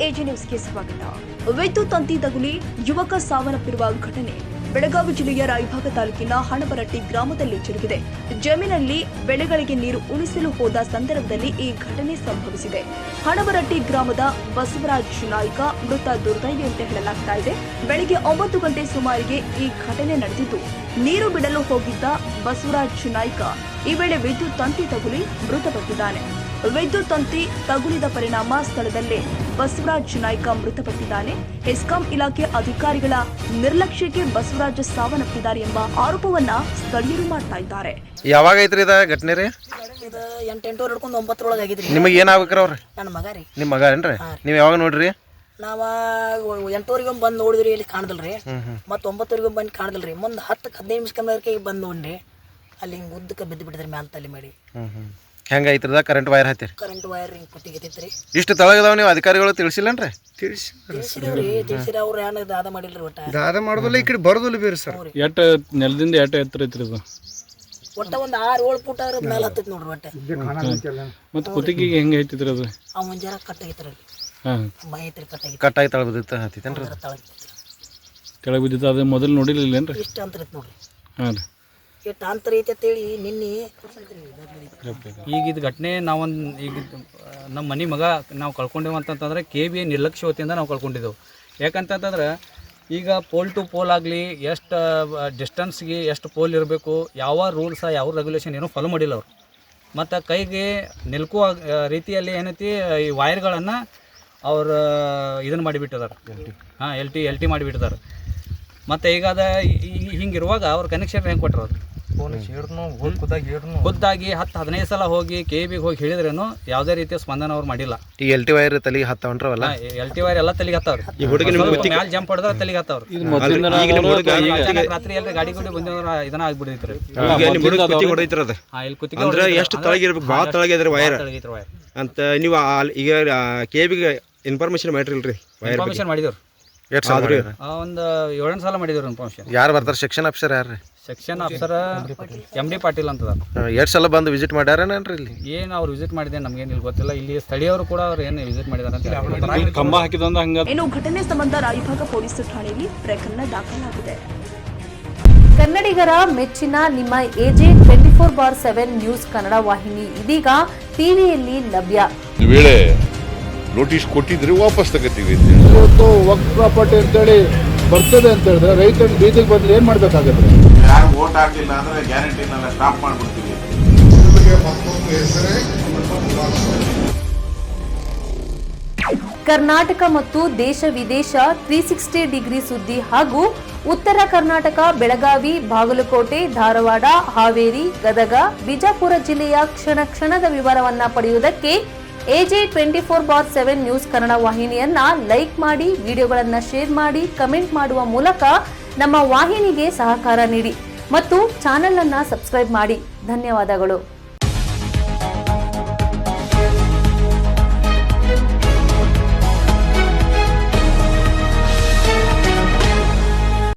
AJ ನ್ಯೂಸ್ಗೆ ಸ್ವಾಗತ. ವಿದ್ಯುತ್ ತಂತಿ ತಗುಲಿ ಯುವಕ ಸಾವನ್ನಪ್ಪಿರುವ ಘಟನೆ ಬೆಳಗಾವಿ ಜಿಲ್ಲೆಯ ರಾಯಭಾಗ ತಾಲೂಕಿನ ಹಣಬರಟ್ಟಿ ಗ್ರಾಮದಲ್ಲಿ ಜರುಗಿದೆ. ಜಮೀನಲ್ಲಿ ಬೆಳೆಗಳಿಗೆ ನೀರು ಉಣಿಸಲು ಹೋದ ಸಂದರ್ಭದಲ್ಲಿ ಈ ಘಟನೆ ಸಂಭವಿಸಿದೆ. ಹಣಬರಟ್ಟಿ ಗ್ರಾಮದ ಬಸವರಾಜ್ ನಾಯ್ಕ ಮೃತ ದುರ್ದೈವಿ ಅಂತ ಹೇಳಲಾಗ್ತಾ ಇದೆ. ಬೆಳಗ್ಗೆ 9 ಗಂಟೆ ಸುಮಾರಿಗೆ ಈ ಘಟನೆ ನಡೆದಿದ್ದು, ನೀರು ಬಿಡಲು ಹೋಗಿದ್ದ ಬಸವರಾಜ್ ನಾಯ್ಕ ಈ ವೇಳೆ ವಿದ್ಯುತ್ ತಂತಿ ತಗುಲಿ ಮೃತಪಟ್ಟಿದ್ದಾನೆ. ವಿದ್ಯುತ್ ತಂತಿ ತಗುಲಿದ ಪರಿಣಾಮ ಸ್ಥಳದಲ್ಲೇ ಬಸವರಾಜ್ ನಾಯ್ಕ ಮೃತಪಟ್ಟಿದ್ದಾನೆ. ಹೆಸ್ಕಾಂ ಇಲಾಖೆ ಅಧಿಕಾರಿಗಳ ನಿರ್ಲಕ್ಷ್ಯಕ್ಕೆ ಬಸವರಾಜ್ ಸಾವನ್ನಪ್ಪಿದ್ದಾರೆ ಎಂಬ ಆರೋಪವನ್ನ ಸ್ಥಳೀಯರು ಮಾಡ್ತಾ ಇದ್ದಾರೆ. ಯಾವಾಗ ಐತ್ರಿ ಇದ ಘಟನೆ ರೀ? 8 ಹಿಡ್ಕೊಂಡು 9 ಒಳಗೆ ಆಗಿದ್ರಿ. ನಿಮಗೆ ಏನಾಗ್ಬೇಕ್ರಿ ಅವ್ರಿ? ನನ್ನ ಮಗ ರೀ. ನಿಮ್ಮ ಮಗ ಏನ್ರಿ? ನೀವು ಯಾವಾಗ ನೋಡ್ರಿ? ನಾವ 8 ಬಂದು ನೋಡಿದ್ರಿ, ಇಲ್ಲಿ ಕಾಣದಲ್ರಿ. ಮತ್ತೆ 9 ಬಂದು ಕಾಣದಲ್ರಿ. ಮುಂದೆ 10-15 ನಿಮಿಷಕ್ಕೆ ಬಂದು ನೋಡ್ರಿ, ಅಲ್ಲಿ ಹಿಂಗೆ ಉದ್ದಕ್ಕೆ ಬಿದ್ದು ಬಿಟ್ಟಿದ್ರಿ ಮ್ಯಾಲ ತಲೆ ಮಾಡಿ. ಹೆಂಗ ಐತ್ರದ ಕರೆಂಟ್ ವೈರ್ ಹತ್ತಿರಿ? ಕರೆಂಟ್ ವೈರ್ ಹಿಂಗೆ ಕುಟ್ಟಿಗೈತ್ರಿ. ಇಷ್ಟು ತಳಗದಾವ, ನೀವು ಅಧಿಕಾರಿಗಳು ತಿಳಿಸಿಲ್ಲನ್ರಿ? ತಿಳಿಸಿರಿ ಅವ್ರು ಏನು ದಾದ ಮಾಡಿಲ್ರಿ. ಒಟ್ಟ ದಾದ ಮಾಡೋದಿಲ್ಲ, ಈ ಕಡೆ ಬರೋದಿಲ್ಲ ಬೇರೆ ಸರ್. ಎಟ್ಟು ನೆಲದಿಂದ ಎಟ್ಟು ಎತ್ತರ ಐತ್ರಿ ಇದು? ಒಟ್ಟ ಒಂದು 6-7 ಫೂಟ್ ಮೇಲೆ ಹತ್ತೈತಿ ನೋಡ್ರಿ. ಒಟ್ಟ ಮತ್ತು ಕುತ್ತಿಗೆಗೆ ಹೆಂಗೆ ಐತಿದ್ರಿ ಅದು? ಆ ಮುಂಜಾನೆ ಕಟ್ಟಾಗಿತ್ರಿ, ಹಾಂ ಮೈ ಐತ್ರಿ ಕಟ್ಟಾಗಿತ್ತು. ಕಟ್ಟಾಗಿ ತಳ ಬಿದ್ದಿತ್ತ ಹತ್ತಿತ್ತೇನ್ರಿ? ಕೆಳಗೆ ಬಿದ್ದಿತ್ತು. ಅದು ಮೊದಲು ನೋಡಿರ್ಲಿಲ್ಲೇನ್ರಿ? ಇಷ್ಟ ಅಂತ ಐತಿ ನೋಡ್ರಿ. ಹಾಂ ರೀ. ಎಷ್ಟು ಅಂತರ ಐತೆ ಅಂತೇಳಿ ನಿನ್ನೆ ಈಗ ಇದು ಘಟನೆ ನಾವೊಂದು ಈಗ ನಮ್ಮ ಮನೆ ಮಗ ನಾವು ಕಳ್ಕೊಂಡೇವು ಅಂತಂತಂದ್ರೆ KBA ನಿರ್ಲಕ್ಷ್ಯ ವತಿಯಿಂದ ನಾವು ಕಳ್ಕೊಂಡಿದ್ದೆವು. ಯಾಕಂತಂತಂದ್ರೆ ಈಗ ಪೋಲ್ ಟು ಪೋಲ್ ಆಗಲಿ, ಎಷ್ಟು ಡಿಸ್ಟೆನ್ಸ್ಗೆ ಎಷ್ಟು ಪೋಲ್ ಇರಬೇಕು, ಯಾವ ರೂಲ್ಸ ಯಾವ ರೆಗ್ಯುಲೇಷನ್ ಏನೂ ಫಾಲೋ ಮಾಡಿಲ್ಲ ಅವರು. ಮತ್ತು ಕೈಗೆ ನಿಲ್ಕುವ ರೀತಿಯಲ್ಲಿ ಏನೈತಿ ಈ ವೈರ್ಗಳನ್ನು ಅವ್ರು ಇದನ್ನು ಮಾಡಿಬಿಟ್ಟಿದ್ದಾರೆ. ಹಾಂ, ಎಲ್ ಟಿ ಮಾಡಿಬಿಟ್ಟಿದ್ದಾರೆ. ಮತ್ತು ಈಗ ಅದು ಹಿಂಗಿರುವಾಗ ಅವ್ರ ಕನೆಕ್ಷನ್ ಹೆಂಗೆ ಕೊಟ್ಟರು? ಖುದ್ದಾಗಿ 10-15 ಸಲ ಹೋಗಿ KBಗೆ ಹೋಗಿ ಹೇಳಿದ್ರೇನು ಯಾವುದೇ ರೀತಿಯ ಸ್ಪಂದನ ಅವ್ರು ಮಾಡಿಲ್ಲ. ಈ LT ವೈರ್ ತಲೆಗೆ ಹತ್ತವನ್ರವಲ್ಲ, LT ವೈರ್ ಎಲ್ಲ ತಲೆಗೆ ಹತ್ತವ್ರಿ. ಮ್ಯಾಲೆ ಜಂಪ್ ಹೊಡೆದ್ರೆ ತಲೆಗೆ ಹತ್ತವ್ರಿ. ರಾತ್ರಿ ಎಲ್ಲ ಗಾಡಿ ಬಂದಿದ್ರೆ ಇದನ್ನ ಆಗ್ಬಿಡೈತ್ರಿ. ಇಲ್ಲಿ ಕುತ್ತಿಗೆ ಎಷ್ಟು ತಳಗಿರ್ಬೇಕು, ಭಾಳ ತಳಗಿದ್ರಿ ವೈರ್ ಅಂತ ನೀವು ಈಗ KBಗೆ ಇನ್ಫಾರ್ಮೇಶನ್ ಮಾಡಿರಲ್ರಿ? ಇನ್ಫಾರ್ಮೇಶನ್ ಮಾಡಿದ್ರು. ಒಂದು 7 ಸಲ ಮಾಡಿದ್ರು ಇನ್ಫಾರ್ಮೇಶನ್. ಯಾರು ಬರ್ತಾರೆ? ಸೆಕ್ಷನ್ ಆಫೀಸರ್ ಯಾರು? ಸೆಕ್ಷನ್ ಆಫೀಸರ್ MD ಪಾಟೀಲ್ ಅಂತ. 2 ಸಲ ಬಂದು ವಿಸಿಟ್ ಮಾಡ್ಯಾರೇನ್ರಿ ಇಲ್ಲಿ? ಏನು ಅವ್ರು ವಿಸಿಟ್ ಮಾಡಿದೆ ನಮ್ಗೇನು ಇಲ್ಲಿ ಗೊತ್ತಿಲ್ಲ. ಇಲ್ಲಿ ಸ್ಥಳೀಯರು ಕೂಡ ಅವ್ರು ಏನು ವಿಸಿಟ್ ಮಾಡಿದಾರೆ ಅಂತ. ಕಂಬ ಹಾಕಿದಂದ ಹಂಗ. ಇನ್ನು ಘಟನೆ ಸಂಬಂಧ ರಾಯಭಾಗ ಪೊಲೀಸ್ ಠಾಣೆಯಲ್ಲಿ ಪ್ರಕರಣ ದಾಖಲಾಗಿದೆ. ಕನ್ನಡಿಗರ ಮೆಚ್ಚಿನ ನಿಮ್ಮ AJ 24/7 ನ್ಯೂಸ್ ಕನ್ನಡ ವಾಹಿನಿ ಇದೀಗ ಟಿವಿಯಲ್ಲಿ ಲಭ್ಯ. ವೇಳೆ ನೋಟಿಸ್ ಕೊಟ್ಟಿದ್ರೆ ವಾಪಸ್ ತಗೋತೀವಿ. ಇವತ್ತು ವಕ್ಫ್ ಪ್ರಾಪರ್ಟಿ ಅಂತೇಳಿ ಬರ್ತದೆ ಅಂತ ಹೇಳಿದ್ರೆ ರೈತರು ಬೀದಿಗೆ ಬಂದು ಏನು ಮಾಡಬೇಕಾಗುತ್ತೆ? ಯಾರು ವೋಟ್ ಹಾಕಿಲ್ಲ ಅಂದ್ರೆ ಗ್ಯಾರಂಟಿನೆಲ್ಲ ಸ್ಟಾಪ್ ಮಾಡ್ಬಿಡ್ತೀವಿ. ಕರ್ನಾಟಕ ಮತ್ತು ದೇಶ ವಿದೇಶ 360 ಡಿಗ್ರಿ ಸುದ್ದಿ ಹಾಗೂ ಉತ್ತರ ಕರ್ನಾಟಕ, ಬೆಳಗಾವಿ, ಬಾಗಲಕೋಟೆ, ಧಾರವಾಡ, ಹಾವೇರಿ, ಗದಗ, ಬಿಜಾಪುರ ಜಿಲ್ಲೆಯ ಕ್ಷಣ ಕ್ಷಣದ ವಿವರವನ್ನ ಪಡೆಯುವುದಕ್ಕೆ AJ 24/7 ನ್ಯೂಸ್ ಕನ್ನಡ ವಾಹಿನಿಯನ್ನ ಲೈಕ್ ಮಾಡಿ, ವಿಡಿಯೋಗಳನ್ನ ಶೇರ್ ಮಾಡಿ, ಕಮೆಂಟ್ ಮಾಡುವ ಮೂಲಕ ನಮ್ಮ ವಾಹಿನಿಗೆ ಸಹಕಾರ ನೀಡಿ ಮತ್ತು ಚಾನೆಲ್ ಅನ್ನ ಸಬ್ಸ್ಕ್ರೈಬ್ ಮಾಡಿ. ಧನ್ಯವಾದಗಳು.